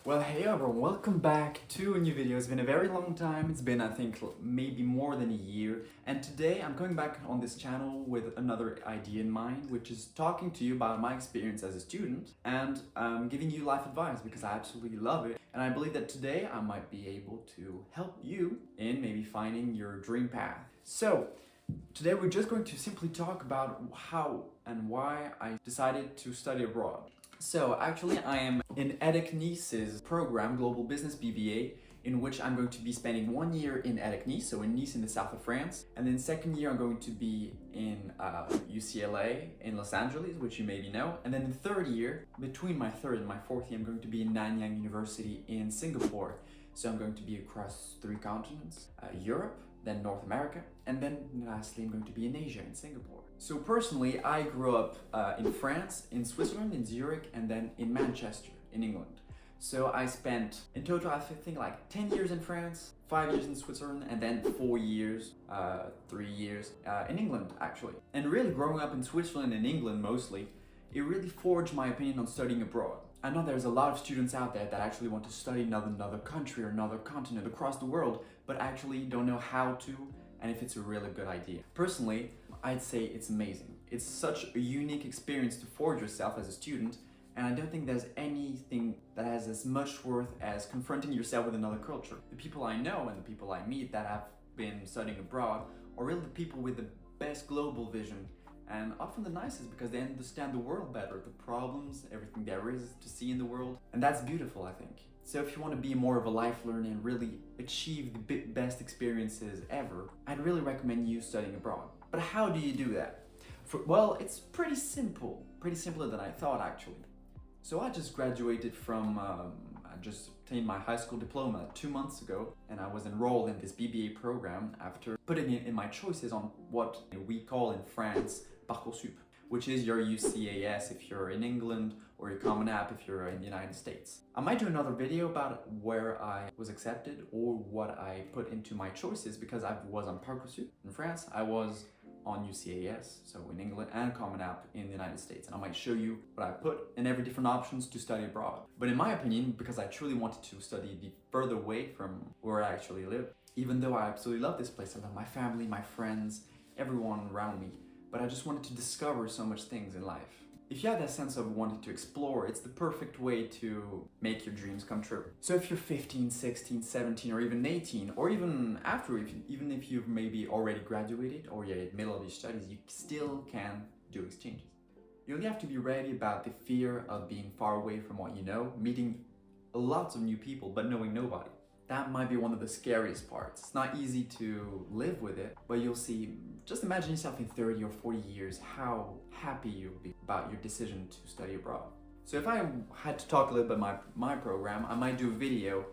Well, hey everyone, welcome back to a new video. It's been a very long time. It's been, I think, maybe more than a year. And today I'm coming back on this channel with another idea in mind, which is talking to you about my experience as a student and giving you life advice because I absolutely love it. And I believe that today I might be able to help you in maybe finding your dream path. So, today we're just going to simply talk about how and why I decided to study abroad. So actually I am in EDEC Nice's program, Global Business BBA, in which I'm going to be spending 1 year in EDEC Nice, so in Nice in the south of France. And then second year I'm going to be in UCLA in Los Angeles, which you maybe know. And then the third year, between my third and my fourth year, I'm going to be in Nanyang University in Singapore. So I'm going to be across 3 continents, Europe, then North America, and then lastly I'm going to be in Asia, in Singapore. So personally, I grew up in France, in Switzerland, in Zurich, and then in Manchester, in England. So I spent, in total, I think like 10 years in France, 5 years in Switzerland, and then 4 years, 3 years in England, actually. And really growing up in Switzerland and England mostly, it really forged my opinion on studying abroad. I know there's a lot of students out there that actually want to study in another country or another continent across the world, but actually don't know how to and if it's a really good idea. Personally, I'd say it's amazing. It's such a unique experience to forge yourself as a student, and I don't think there's anything that has as much worth as confronting yourself with another culture. The people I know and the people I meet that have been studying abroad are really the people with the best global vision, and often the nicest because they understand the world better, the problems, everything there is to see in the world, and that's beautiful, I think. So if you want to be more of a life learner and really achieve the best experiences ever, I'd really recommend you studying abroad. But how do you do that? Well, it's pretty simpler than I thought actually. So I just graduated from, I just obtained my high school diploma 2 months ago, and I was enrolled in this BBA program after putting it in my choices on what we call in France Parcoursup, which is your UCAS if you're in England, or your Common App if you're in the United States. I might do another video about where I was accepted or what I put into my choices, because I was on Parcoursup in France, I was on UCAS, so in England, and Common App in the United States. And I might show you what I put in every different options to study abroad. But in my opinion, because I truly wanted to study the further away from where I actually live, even though I absolutely love this place, I love my family, my friends, everyone around me, but I just wanted to discover so much things in life. If you have that sense of wanting to explore, it's the perfect way to make your dreams come true. So if you're 15, 16, 17, or even 18, or even after, even if you've maybe already graduated or you're in the middle of your studies, you still can do exchanges. You only have to be ready about the fear of being far away from what you know, meeting lots of new people, but knowing nobody. That might be one of the scariest parts. It's not easy to live with it, but you'll see. Just imagine yourself in 30 or 40 years, how happy you'll be about your decision to study abroad. So if I had to talk a little bit about my program, I might do a video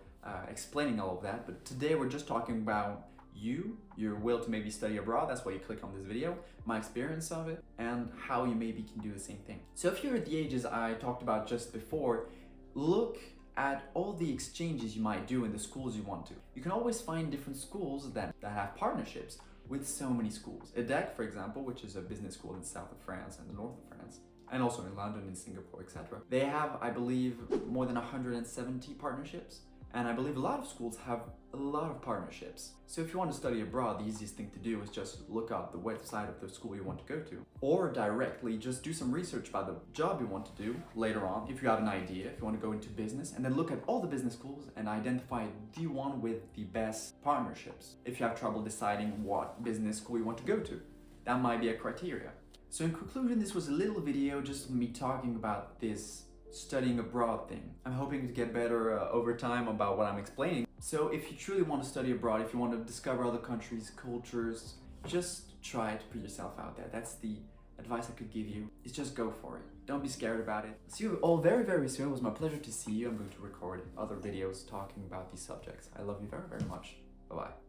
explaining all of that, but today we're just talking about your will to maybe study abroad. That's why you click on this video, my experience of it, and how you maybe can do the same thing. So if you're at the ages I talked about just before, look at all the exchanges you might do in the schools you want to. You can always find different schools that have partnerships with so many schools. EDEC, for example, which is a business school in the south of France and the north of France, and also in London, in Singapore, etc. They have, I believe, more than 170 partnerships, and I believe a lot of schools have a lot of partnerships. So if you want to study abroad, the easiest thing to do is just look up the website of the school you want to go to, or directly just do some research about the job you want to do later on, if you have an idea, if you want to go into business, and then look at all the business schools and identify the one with the best partnerships. If you have trouble deciding what business school you want to go to, that might be a criteria. So in conclusion, this was a little video just me talking about this studying abroad thing. I'm hoping to get better over time about what I'm explaining. So if you truly want to study abroad, if you want to discover other countries, cultures, just try to put yourself out there. That's the advice I could give you, is just go for it. Don't be scared about it. See you all very, very soon. It was my pleasure to see you. I'm going to record other videos talking about these subjects. I love you very, very much. Bye-bye.